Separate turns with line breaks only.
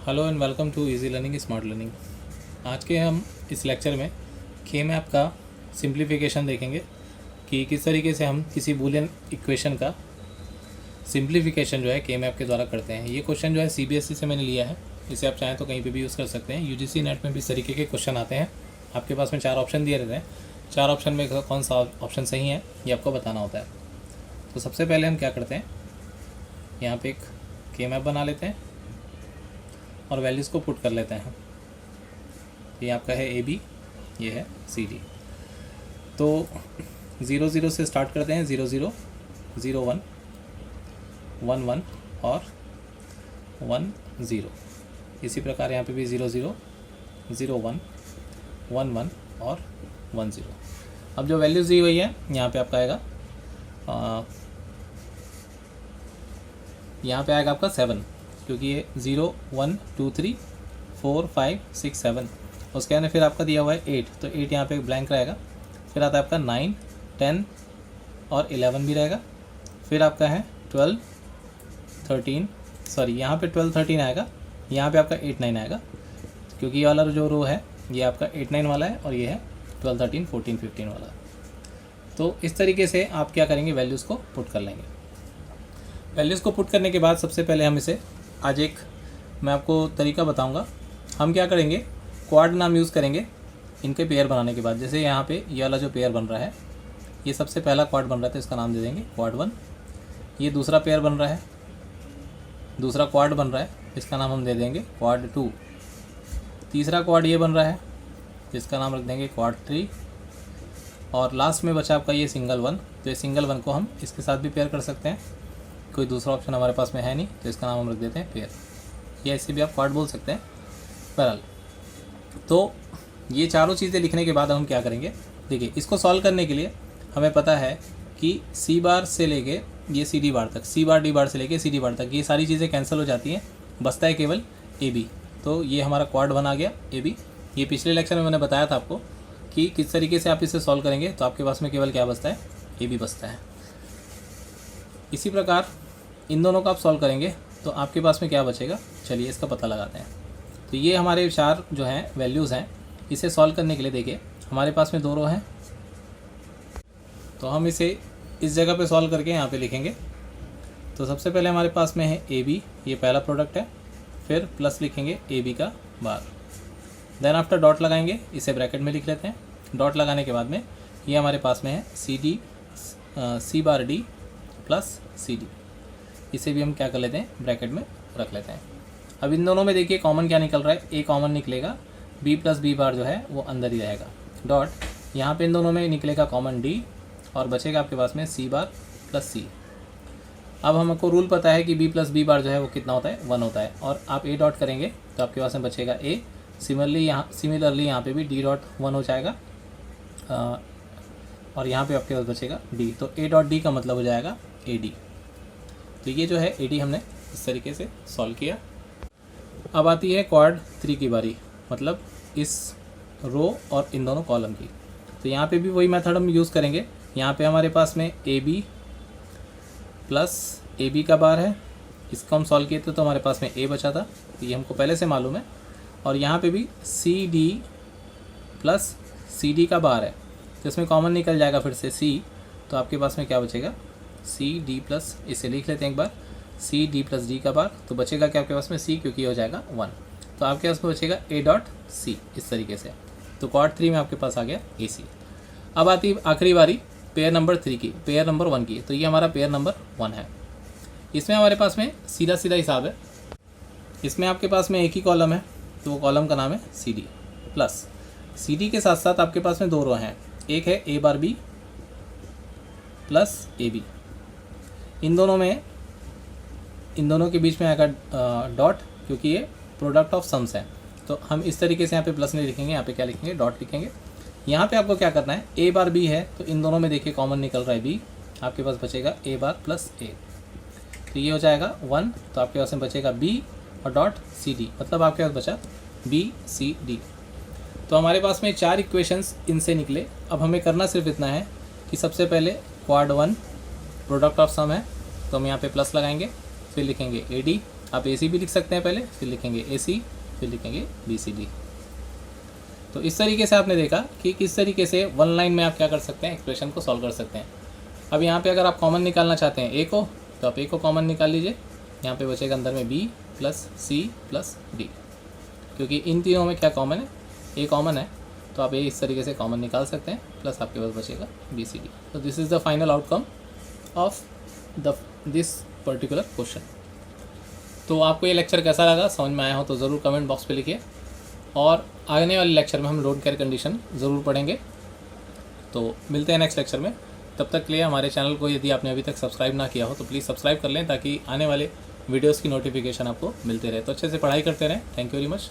Hello and welcome to easy learning smart learning. आज के हम इस लेक्चर में के मैप का सिंप्लीफिकेशन देखेंगे कि किस तरीके से हम किसी बूलियन इक्वेशन का सिंप्लीफिकेशन जो है के मैप के द्वारा करते हैं। ये क्वेश्चन जो है सीबीएसई से मैंने लिया है, इसे आप चाहें तो कहीं पे भी यूज़ कर सकते हैं। यूजीसी नेट में भी इस तरीके के क्वेश्चन आते हैं। आपके पास में 4 ऑप्शन दिए रहते हैं, 4 ऑप्शन में कौन सा ऑप्शन सही है ये आपको बताना होता है। तो सबसे पहले हम क्या करते हैं, यहाँ पे एक के मैप बना लेते हैं और वैल्यूज़ को पुट कर लेते हैं। ये आपका है ए बी, ये है सी डी। तो 0 0 से स्टार्ट करते हैं, 0 0 0 1 1 1 और 1 0। इसी प्रकार यहाँ पे भी 0 0 0 1 1 1 और 1 0। अब जो वैल्यूज़ दी हुई है यहाँ पे आपका आएगा यहाँ पे आएगा आपका 7, क्योंकि ये 0 1 2 3 4 5 6 7, उसके बाद फिर आपका दिया हुआ है 8, तो 8 यहाँ पे ब्लैंक रहेगा। फिर आता है आपका 9 10 और 11 भी रहेगा। फिर आपका है 12 13, सॉरी यहाँ पे 12 13 आएगा, यहाँ पे आपका 8 9 आएगा, क्योंकि ये वाला जो रो है ये आपका 8 9 वाला है और ये है 12 13 14 15 वाला। तो इस तरीके से आप क्या करेंगे, वैल्यूज़ को पुट कर लेंगे। वैल्यूज़ को पुट करने के बाद सबसे पहले हम इसे आज एक मैं आपको तरीका बताऊंगा। हम क्या करेंगे, क्वाड नाम यूज़ करेंगे इनके पेयर बनाने के बाद। जैसे यहाँ पे ये वाला जो पेयर बन रहा है, ये सबसे पहला क्वाड बन रहा है तो इसका नाम दे देंगे क्वाड 1। ये दूसरा पेयर बन रहा है, दूसरा क्वाड बन रहा है, इसका नाम हम दे देंगे क्वाड 2। तीसरा क्वाड ये बन रहा है, जिसका नाम रख देंगे क्वाड 3। और लास्ट में बचा आपका ये सिंगल 1, तो ये सिंगल 1 को हम इसके साथ भी पेयर कर सकते हैं। कोई दूसरा ऑप्शन हमारे पास में है नहीं, तो इसका नाम हम रख देते हैं पेयर, या इसे भी आप क्वाड बोल सकते हैं, पैरेलल। तो ये चारों चीज़ें लिखने के बाद हम क्या करेंगे, देखिए इसको सॉल्व करने के लिए हमें पता है कि सी बार से लेके ये सी डी बार तक, सी बार डी बार से लेके सी डी बार तक, ये सारी चीज़ें कैंसिल हो जाती हैं, बचता है केवल ए बी। तो ये हमारा क्वाड बना गया ए बी। ये पिछले लेक्चर में मैंने बताया था आपको कि किस तरीके से आप इसे सॉल्व करेंगे, तो आपके पास में केवल क्या बचता है, ए बी बचता है। इसी प्रकार इन दोनों का आप सॉल्व करेंगे तो आपके पास में क्या बचेगा, चलिए इसका पता लगाते हैं। तो ये हमारे 4 जो हैं वैल्यूज़ हैं, इसे सॉल्व करने के लिए देखिए हमारे पास में 2 रो हैं, तो हम इसे इस जगह पे सॉल्व करके यहाँ पे लिखेंगे। तो सबसे पहले हमारे पास में है ए बी, ये पहला प्रोडक्ट है, फिर प्लस लिखेंगे ए बी का बार, देन आफ्टर डॉट लगाएंगे, इसे ब्रैकेट में लिख लेते हैं। डॉट लगाने के बाद में ये हमारे पास में है सी डी सी बार डी प्लस सी डी, इसे भी हम क्या कर लेते हैं, ब्रैकेट में रख लेते हैं। अब इन दोनों में देखिए कॉमन क्या निकल रहा है, ए कॉमन निकलेगा, बी प्लस बी बार जो है वो अंदर ही रहेगा। डॉट यहाँ पे इन दोनों में निकलेगा कॉमन डी, और बचेगा आपके पास में सी बार प्लस सी। अब हमको रूल पता है कि बी प्लस बी बार जो है वो कितना होता है, 1 होता है, और आप ए डॉट करेंगे तो आपके पास में बचेगा ए। सिमिलरली यहाँ पे भी डी डॉट 1 हो जाएगा, और यहाँ पे आपके पास बचेगा डी, तो ए डॉट डी का मतलब हो जाएगा ए डी। तो ये जो है ए डी हमने इस तरीके से सॉल्व किया। अब आती है क्वाड 3 की बारी, मतलब इस रो और इन दोनों कॉलम की। तो यहाँ पे भी वही मेथड हम यूज़ करेंगे। यहाँ पे हमारे पास में A B plus A B का बार है, इसको हम सॉल्व किए थे तो हमारे पास में ए बचा था, तो ये हमको पहले से मालूम है। और यहाँ पे भी C D plus C D का बार है, तो इसमें कॉमन निकल जाएगा फिर से सी, तो आपके पास में क्या बचेगा, सी डी प्लस, इसे लिख लेते हैं एक बार, सी डी प्लस डी का बार, तो बचेगा क्या आपके पास में सी, क्योंकि हो जाएगा 1, तो आपके पास में बचेगा ए डॉट सी इस तरीके से। तो क्वाड 3 में आपके पास आ गया ए सी। अब आती आखिरी बारी पेयर नंबर 3 की, पेयर नंबर 1 की। तो ये हमारा पेयर नंबर 1 है। इसमें हमारे पास में सीधा सीधा हिसाब है, इसमें आपके पास में एक ही कॉलम है, तो वो कॉलम का नाम है C D plus. C D के साथ साथ आपके पास में 2 रो हैं, एक है ए बार बी प्लस ए बी। इन दोनों के बीच में आएगा डॉट, क्योंकि ये प्रोडक्ट ऑफ सम्स है, तो हम इस तरीके से यहाँ पे प्लस नहीं लिखेंगे, यहाँ पे क्या लिखेंगे, डॉट लिखेंगे। यहाँ पे आपको क्या करना है, ए बार बी है, तो इन दोनों में देखिए कॉमन निकल रहा है बी, आपके पास बचेगा ए बार प्लस ए, तो ये हो जाएगा 1, तो आपके पास में बचेगा बी और डॉट सी डी, मतलब आपके पास बचा बी सी डी। तो हमारे पास में 4 इक्वेशंस इनसे निकले। अब हमें करना सिर्फ इतना है कि सबसे पहले क्वाड 1 प्रोडक्ट ऑफ सम है, तो हम यहाँ पे प्लस लगाएंगे, फिर लिखेंगे ए डी, आप AC भी लिख सकते हैं पहले, फिर लिखेंगे AC, फिर लिखेंगे BCD। तो इस तरीके से आपने देखा कि किस तरीके से वन लाइन में आप क्या कर सकते हैं, एक्सप्रेशन को सॉल्व कर सकते हैं। अब यहाँ पे अगर आप कॉमन निकालना चाहते हैं A को, तो आप A को कॉमन निकाल लीजिए। यहाँ पे बचेगा अंदर में B plus C plus D, क्योंकि इन तीनों में क्या कॉमन है, A कॉमन है, तो आप A इस तरीके से कॉमन निकाल सकते हैं, प्लस आपके पास बचेगा BCD। तो this is the final outcome of this particular question. तो आपको ये लेक्चर कैसा लगा, समझ में आया हो तो ज़रूर कमेंट बॉक्स पे लिखिए, और आने वाले लेक्चर में हम लोड केयर कंडीशन ज़रूर पढ़ेंगे। तो मिलते हैं नेक्स्ट लेक्चर में, तब तक के लिए हमारे चैनल को यदि आपने अभी तक सब्सक्राइब ना किया हो तो प्लीज़ सब्सक्राइब कर लें, ताकि आने वाले वीडियोज़ की नोटिफिकेशन आपको मिलते रहे। तो अच्छे से पढ़ाई करते रहें। Thank you very much.